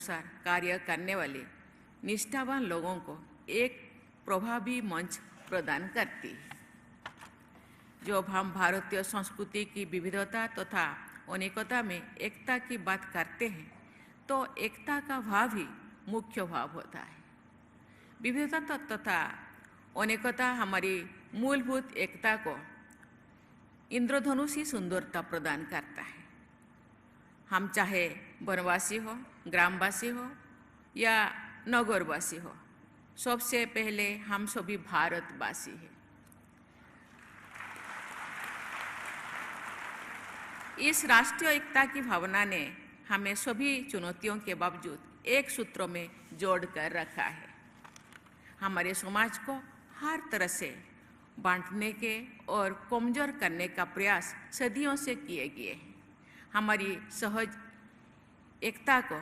अनुसार कार्य करने वाले निष्ठावान लोगों को एक प्रभावी मंच प्रदान करती है। जब हम भारतीय संस्कृति की विविधता तथा अनेकता में एकता की बात करते हैं तो एकता का भाव ही मुख्य भाव होता है। विविधता तथा अनेकता हमारी मूलभूत एकता को इंद्रधनुषी सुंदरता प्रदान करता है। हम चाहे वनवासी हो, ग्रामवासी हो या नगरवासी हो, सबसे पहले हम सभी भारतवासी हैं। इस राष्ट्रीय एकता की भावना ने हमें सभी चुनौतियों के बावजूद एक सूत्र में जोड़कर रखा है। हमारे समाज को हर तरह से बांटने के और कमजोर करने का प्रयास सदियों से किए गए हैं। हमारी सहज एकता को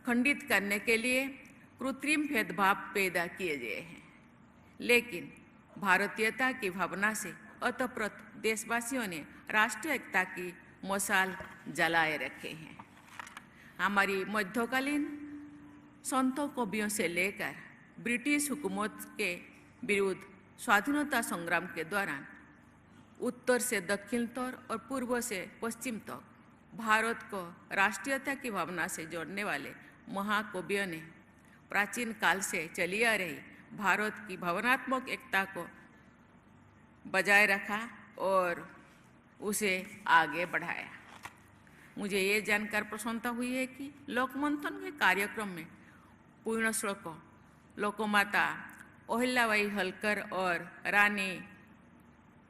खंडित करने के लिए कृत्रिम भेदभाव पैदा किए गए हैं, लेकिन भारतीयता की भावना से ओतप्रोत देशवासियों ने राष्ट्रीय एकता की मशाल जलाए रखे हैं। हमारी मध्यकालीन संतों कवियों से लेकर ब्रिटिश हुकूमत के विरुद्ध स्वाधीनता संग्राम के दौरान उत्तर से दक्षिण तक और पूर्व से पश्चिम तक भारत को राष्ट्रीयता की भावना से जोड़ने वाले महाकवियों ने प्राचीन काल से चली आ रही भारत की भावनात्मक एकता को बजाय रखा और उसे आगे बढ़ाया। मुझे ये जानकर प्रसन्नता हुई है कि लोकमंथन के कार्यक्रम में पूर्ण श्लोकों लोकमाता अहिल्याबाई होलकर और रानी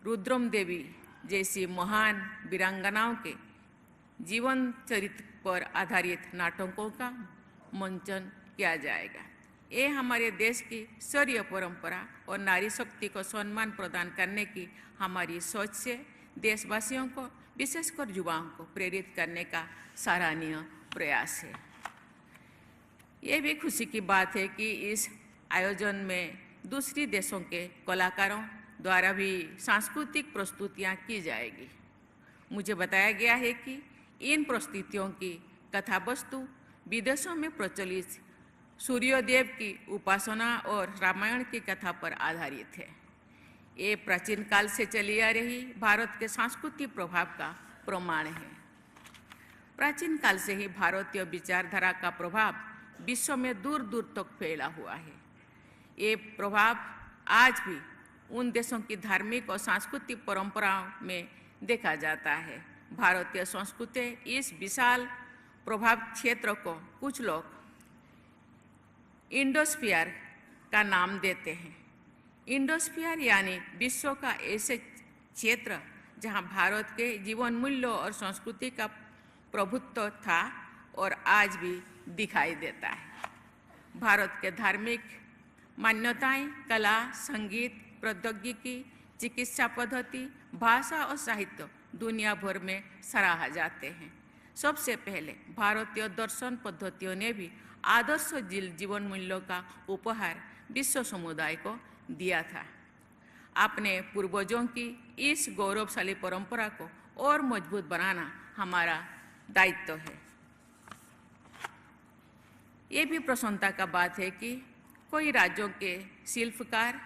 रुद्रम देवी जैसी महान वीरांगनाओं के जीवन चरित्र पर आधारित नाटकों का मंचन किया जाएगा। ये हमारे देश की शौर्य परंपरा और नारी शक्ति को सम्मान प्रदान करने की हमारी सोच से देशवासियों को, विशेषकर युवाओं को प्रेरित करने का सराहनीय प्रयास है। ये भी खुशी की बात है कि इस आयोजन में दूसरी देशों के कलाकारों द्वारा भी सांस्कृतिक प्रस्तुतियाँ की जाएगी। मुझे बताया गया है कि इन प्रस्तुतियों की कथा वस्तु विदेशों में प्रचलित सूर्यदेव की उपासना और रामायण की कथा पर आधारित है। ये प्राचीन काल से चली आ रही भारत के सांस्कृतिक प्रभाव का प्रमाण है। प्राचीन काल से ही भारतीय विचारधारा का प्रभाव विश्व में दूर दूर तक फैला हुआ है। ये प्रभाव आज भी उन देशों की धार्मिक और सांस्कृतिक परंपराओं में देखा जाता है। भारतीय संस्कृति इस विशाल प्रभाव क्षेत्र को कुछ लोग इंडोस्फीयर का नाम देते हैं। इंडोस्फीयर यानी विश्व का ऐसे क्षेत्र जहां भारत के जीवन मूल्यों और संस्कृति का प्रभुत्व था और आज भी दिखाई देता है। भारत के धार्मिक मान्यताएं, कला, संगीत, प्रौद्योगिकी, चिकित्सा पद्धति, भाषा और साहित्य दुनिया भर में सराहा जाते हैं। सबसे पहले भारतीय दर्शन पद्धतियों ने भी आदर्श जीवन मूल्यों का उपहार विश्व समुदाय को दिया था। अपने पूर्वजों की इस गौरवशाली परंपरा को और मजबूत बनाना हमारा दायित्व है। ये भी प्रसन्नता का बात है कि कई राज्यों के शिल्पकार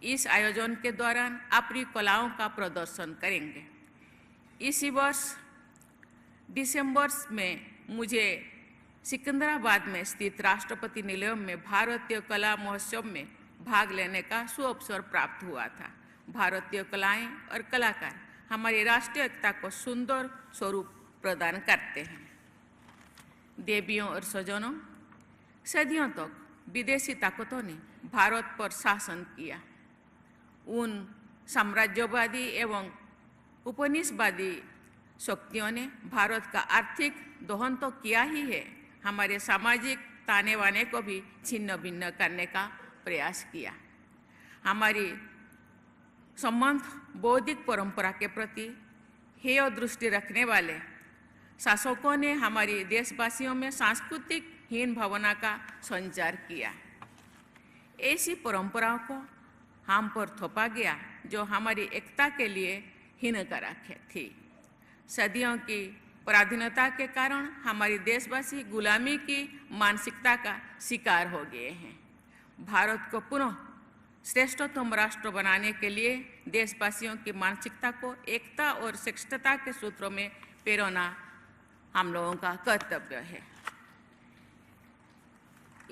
इस आयोजन के दौरान अपनी कलाओं का प्रदर्शन करेंगे। इसी वर्ष दिसंबर में मुझे सिकंदराबाद में स्थित राष्ट्रपति निलयम में भारतीय कला महोत्सव में भाग लेने का सुअवसर प्राप्त हुआ था। भारतीय कलाएं और कलाकार हमारी राष्ट्रीय एकता को सुंदर स्वरूप प्रदान करते हैं। देवियों और स्वजनों, सदियों तक विदेशी ताकतों ने भारत पर शासन किया। उन साम्राज्यवादी एवं उपनिवेशवादी शक्तियों ने भारत का आर्थिक दोहन तो किया ही है, हमारे सामाजिक ताने बाने को भी छिन्न भिन्न करने का प्रयास किया। हमारी संबंध बौद्धिक परंपरा के प्रति हेय दृष्टि रखने वाले शासकों ने हमारी देशवासियों में सांस्कृतिक हीन भावना का संचार किया। ऐसी परंपराओं को हम पर थोपा गया जो हमारी एकता के लिए हीन कारक थी। सदियों की पराधीनता के कारण हमारे देशवासी गुलामी की मानसिकता का शिकार हो गए हैं। भारत को पुनः श्रेष्ठतम राष्ट्र बनाने के लिए देशवासियों की मानसिकता को एकता और श्रेष्ठता के सूत्रों में पिरोना हम लोगों का कर्तव्य है।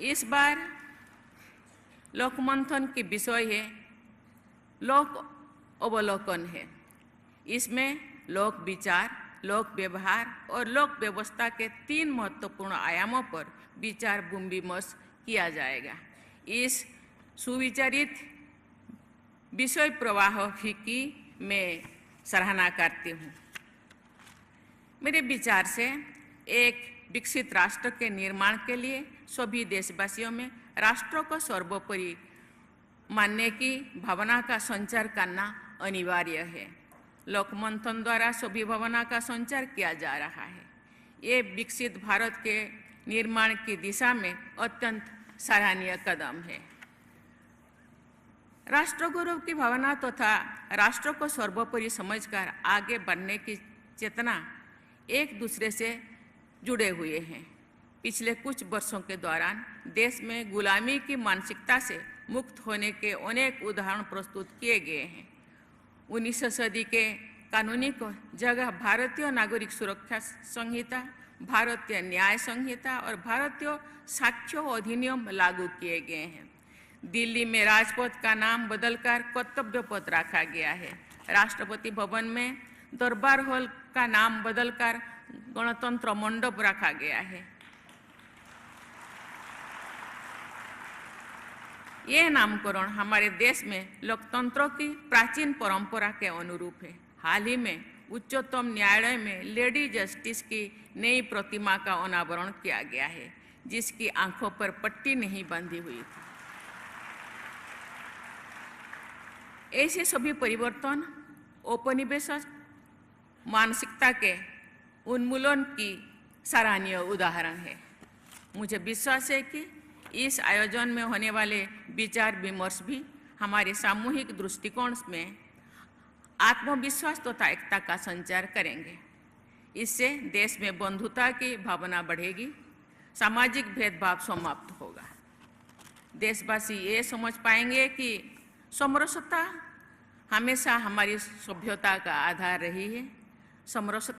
इस बार लोकमंथन की विषय है लोक अवलोकन है। इसमें लोक विचार, लोक व्यवहार और लोक व्यवस्था के 3 महत्वपूर्ण आयामों पर विचार विमर्श किया जाएगा। इस सुविचारित विषय प्रवाह की मैं सराहना करती हूँ। मेरे विचार से एक विकसित राष्ट्र के निर्माण के लिए सभी देशवासियों में राष्ट्र को सर्वोपरि मानने की भावना का संचार करना अनिवार्य है। लोकमंथन द्वारा सभी भावना का संचार किया जा रहा है। ये विकसित भारत के निर्माण की दिशा में अत्यंत सराहनीय कदम है। राष्ट्र गौरव की भावना तथा राष्ट्र को सर्वोपरि समझकर आगे बढ़ने की चेतना एक दूसरे से जुड़े हुए हैं। पिछले कुछ वर्षों के दौरान देश में गुलामी की मानसिकता से मुक्त होने के अनेक उदाहरण प्रस्तुत किए गए हैं। 19वीं सदी के कानूनी को जगह भारतीय नागरिक सुरक्षा संहिता, भारतीय न्याय संहिता और भारतीय साक्ष्य अधिनियम लागू किए गए हैं। दिल्ली में राजपथ का नाम बदलकर कर्तव्य पथ रखा गया है। राष्ट्रपति भवन में दरबार हॉल का नाम बदलकर गणतंत्र मंडप रखा गया है। यह नामकरण हमारे देश में लोकतंत्र की प्राचीन परंपरा के अनुरूप है। हाल ही में उच्चतम न्यायालय में लेडी जस्टिस की नई प्रतिमा का अनावरण किया गया है, जिसकी आंखों पर पट्टी नहीं बंधी हुई थी। ऐसे सभी परिवर्तन औपनिवेशिक मानसिकता के उन्मूलन की सराहनीय उदाहरण है। मुझे विश्वास है कि इस आयोजन में होने वाले विचार विमर्श भी हमारे सामूहिक दृष्टिकोण में आत्मविश्वास तथा एकता का संचार करेंगे। इससे देश में बंधुता की भावना बढ़ेगी, सामाजिक भेदभाव समाप्त होगा। देशवासी ये समझ पाएंगे कि समरसता हमेशा हमारी सभ्यता का आधार रही है। समरसता